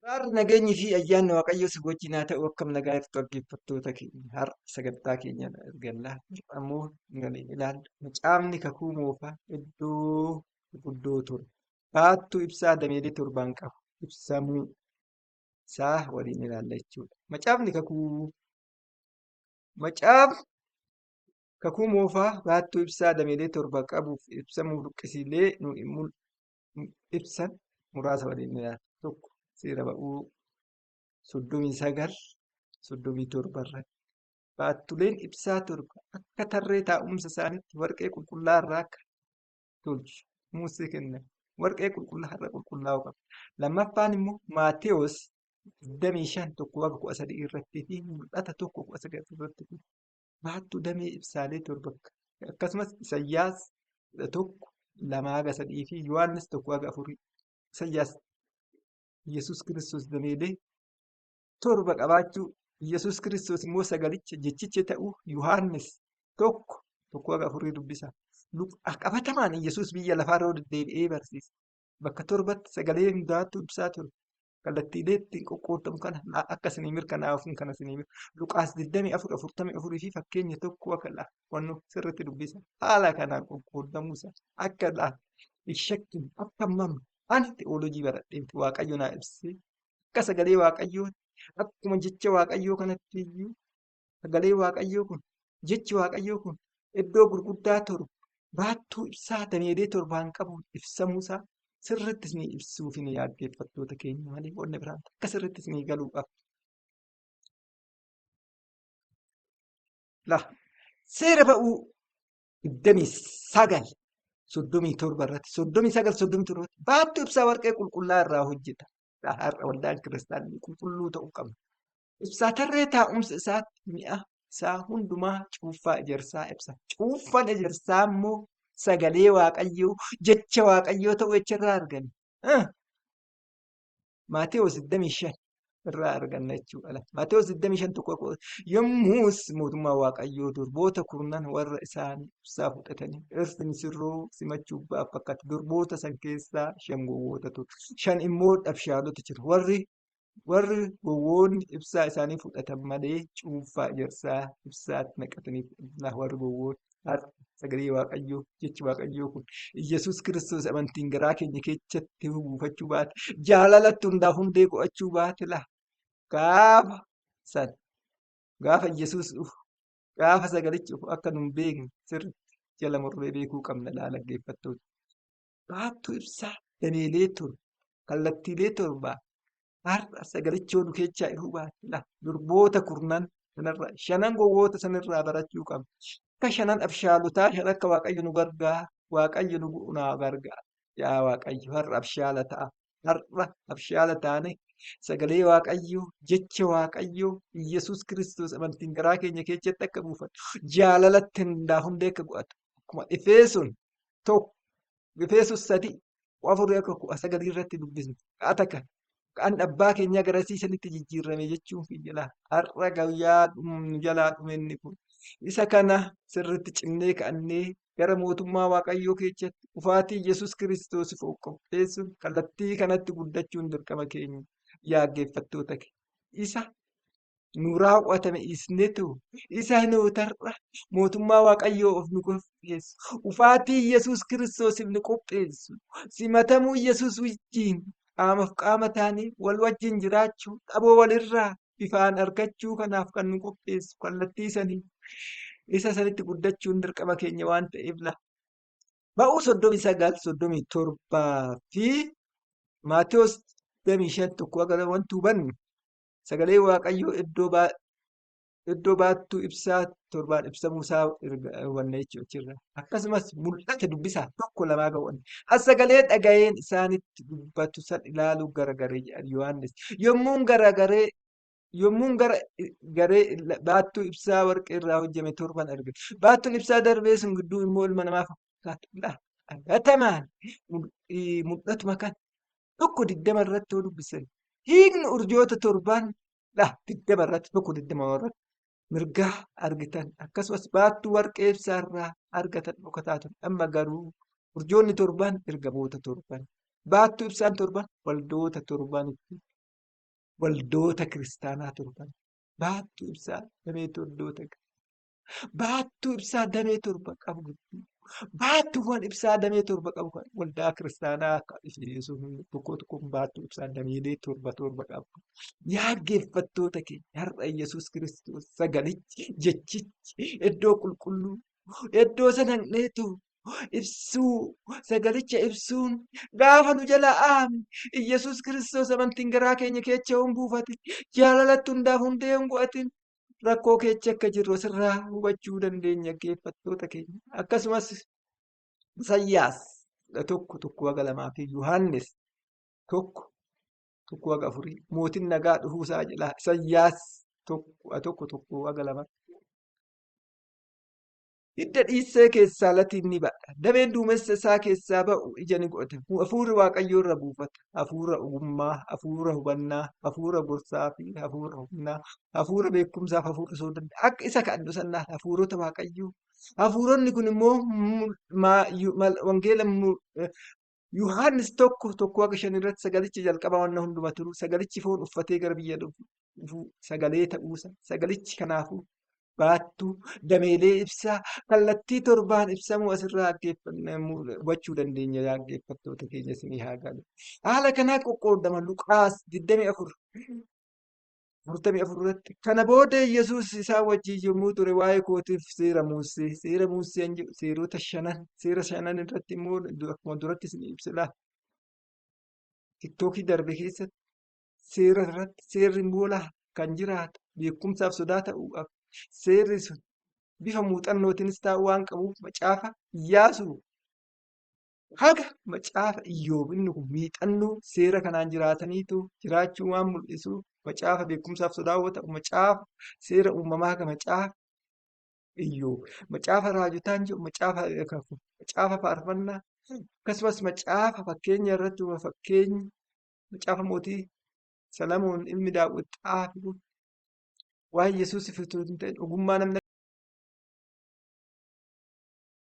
Har'a nageenyi fi ayyaanni Waaqayyoo si wajjin haa ta'u akkam nagaa irratti dhaggeeffattoota keenya har'a sagantaa keenya argannaa ammoo ilaallu macaafni kakuu moofaa iddoo guddoo ture baattuu ibsaa dameelee torbaan qabu ibsamuu isaa waliin ilaalla jechuudha. Macaafni kakuu moofaa baattuu ibsaa dameelee torba qabuuf ibsamuu luqqisiilee nu ibsan muraasa waliin ilaalla. Tokko seera ba'uu 37 irratti baattuleen ibsaa torba akka tarree taa'umsa isaaniitti warqee qulqullaa'aa irraa akka tolchu Musee kenname. Warqee qulqullaa'aa irra qulqullaa'uu qaba. Lammaffaan immoo Maatewos 25:1-13 irrattii fi mul'ata 1:9 irratti baattuu damee ibsaalee torba akkasumas Isayyaas 11:2-3 fi Yohaannis 1:4 Isayyaas Yesuus Kiristoos dameelee torba qabaachuu Yesuus Kiristoos immoo sagalicha jechicha ta'uu Yohaannis 1:4 dubbisa. Qabatamaan Yesuus biyya lafaarra deddeebi'ee barsiisa. Bakka torbatti sagalee hundaattuu ibsaa ture. Kallattiilee ittiin qoqqoodamu kana akka isinii mirkanaa'uuf kana isinii Luqaas 24:44 fi fakkeenya tokko akka wannu sirriitti dubbisa. Haala kanaan qoqqoodamuusaa akka hin shakkine akka mamma ani te'ooloojii baradheetti Waaqayyo naa ibsee akka sagalee Waaqayyooti. Akkuma jecha Waaqayyoo kanatti iyyuu sagalee Waaqayyoo kun jechi Waaqayyoo kun iddoo gurguddaa torba baattuu ibsaa dameelee torbaan qabu ibsamuusaa sirriitti isinii ibsuuf ni dhaggeeffattoota keenya malee wanni biraan akka sirriitti isinii galuudhaaf. Seera ba'uu 29:37 irratti 39:37 baattuu ibsaa warqee qulqullaa'aa irraa hojjeta. Har'a waldaan kiristaanaa qulqulluu ta'uu qabna. Ibsaa tarree taa'umsa isaatti mi'a isaa hundumaa cuuffaa ejersaa ibsa. Cuuffaan ejersaa immoo sagalee Waaqayyoo jecha Waaqayyoo ta'uu jecharraa arganna. Maatewos 25 irraa arganna jechuudha. Maatewos 25:1 yommus mootummaa Waaqayyoo durboota kurnan warra isaanii ibsaa fudhatanii dhirsi misirroo simachuuf ba'an fakkaata. Durboota san keessaa 5 gowwoota ture. 5 immoo dhabshaalota jiru. Warri gowwoonni ibsaa isaanii fudhatan malee cuuffaa ejersaa ibsaatti naqataniif warri gowwoonni sagalee Waaqayyoo jechi Waaqayyoo kun Yesuus Kiristoos amantiin garaa keenya keessatti buufachuu baate jaalalatti hundaa hundee qo'achuu baate gaafa Yesuus dhufu gaafa sagalichi dhufu akka nun beekne sirriitti jala murree beekuu qabna dhaggeeffattoota. Baattuu ibsaa dameelee torba kallattiilee torbaa har'a sagalicha nu keessaa ifuu baate durboota kurnan sanarraa 5 gowwoota sanarraa barachuu qabna. Akka 5 abshaalotaa 5 akka Waaqayyo nu gargaara. Waaqayyo nu gargaara. Yaa Waaqayyo har'a abshaala ta'a. Har'a abshaala taane sagalee Waaqayyoo jecha Waaqayyoo Yesuus Kiristoos amantiin garaa keenya keessatti akka buufatu jaalalatti hundaa hundee akka qo'atu akkuma Efesoon 3:4-9 irratti dubbisnu kan abbaa keenyaa garasiisanitti jijjiirame jechuun fiyyala har'a guyyaa jalaa dhume kun isa kana sirriitti cimnee ka'annee gara mootummaa Waaqayyoo keessatti dhufaatii Yesuus Kiristoos qopheessuun kallattii kanatti guddachuun dirqama keenya yaa dhaggeeffattoota isa nu raawwatame isnetu isa nootarra mootummaa Waaqayyoo of nu qopheessu dhufaatii Yesuus Kiristoosiif nu qopheessu simatamuu Yesuus wajjin qaamaaf qaama taanee wal wajjin jiraachuu dhaboo walirraa bifaan argachuu kanaaf kan nu qopheessu kallattii sanii isa sanitti guddachuun dirqama keenya waan ta'eef ba'uu 39:37 fi Maatewos 25:1 wanti hubannu sagalee Waaqayyoo iddoo baattuu ibsaa torbaan ibsamuusaa hubanna jechuudha. Akkasumas mul'ata dubbisaa 1-2 ga'uun as sagalee dhaga'een isaanitti dubbatu san ilaaluu garagaree jedhan Yohaannis yommuun gara garee baattuu ibsaa warqee irraa hojjame torban arge. Baattuun ibsaa darbee sun gidduu immoo ilma namaa fakkaata. Qabatamaan mul'atuma kan 1:20 irratti yoo dubbisan hiikni urjoota torbaan 20 irratti 1:20 irratti mirgaa argitan akkasumas baattuu warqee ibsaa irraa argatan dhokataa ture. Amma garuu urjoonni torban ergamoota torban baattuu ibsaan torban waldoota torbanitti waldoota kiristaanaa torban. Baattuu ibsaa damee waldoota. Baattuu ibsaa damee torba qabu. Baattuuwwan ibsaa damee torba qabu kan waldaa kiristaanaa akka Efesoon tokko tokkoon baattuu ibsaa dameelee torba qabu. Yaa dhaggeeffattoota keenya har'a Yesuus Kiristoos sagalichi jechichi iddoo qulqulluu iddoo sanaqneetu ibsuu sagalicha ibsuun gaafa nu jala aame Yesuus Kiristoos amantiin garaa keenya keessa hin buufate jaalalatti hundaaf hundee hin go'atin. Rakkoo keessa akka jirru asirraa hubachuu dandeenya dhaggeeffattoota keenya. Akkasumas Isaayyaas tokko haga lamaa fi Yohaannis tokko haga afurii mootiin nagaa dhufuusaa jedha. Isaayyaas tokko haga lamaa. Hidda dhiissee keessaa latiin ni ba'a. Dameen duumessa isaa keessaa ba'u ija ni godhata. Hafuurri Waaqayyoo irra buufata. Hafuura ogummaa, hafuura hubannaa, hafuura gorsaa fi hafuura humnaa, hafuura beekumsaaf hafuura sooddaa. Akka isa kadhannu sannaa hafuurota Waaqayyoo. Hafuuronni kun immoo wangeela Yohaannis tokko haga 5 irratti sagalichi jalqaba wanna hunduma turu. Sagalichi foon uffatee gara biyya dhufu sagalee ta'uusa. Sagalichi kanaafuu baattuu dameelee ibsaa kallattii torbaan ibsamu asirraa hubachuu dandeenya dhaggeeffattoota keenya isinii haa galu. Haala kanaa qoqqoodama Luqaas 24 irratti. Kana booda Yesuus isaan wajjin yommuu ture waa'ee kootiif seera Musee seerota 5 seera 5 irratti immoo akkuma duratti isin ibsilaa. TikTokii darbe keessatti seera irratti seerri moolaa kan jiraatu beekumsaaf sodaa ta'uu qaba. Seerri sun bifa muuxannootiinis ta'uu waan qabuuf macaafa Iyyaasuu haga macaafa Iyyoob inni kun miixannoo seera kanaan jiraataniitu jiraachuu waan mul'isuuf macaafa beekumsaaf sodaa yoo ta'u macaafa seera uumamaa haga macaafa Iyyoob macaafa raajotaan jiru macaafa faarfannaa akkasumas macaafa fakkeenya irratti fakkeenya macaafa mootii Salamoon ilmi Daawit xaafi waa'ee Yesuus iftuu hin ta'in ogummaa namni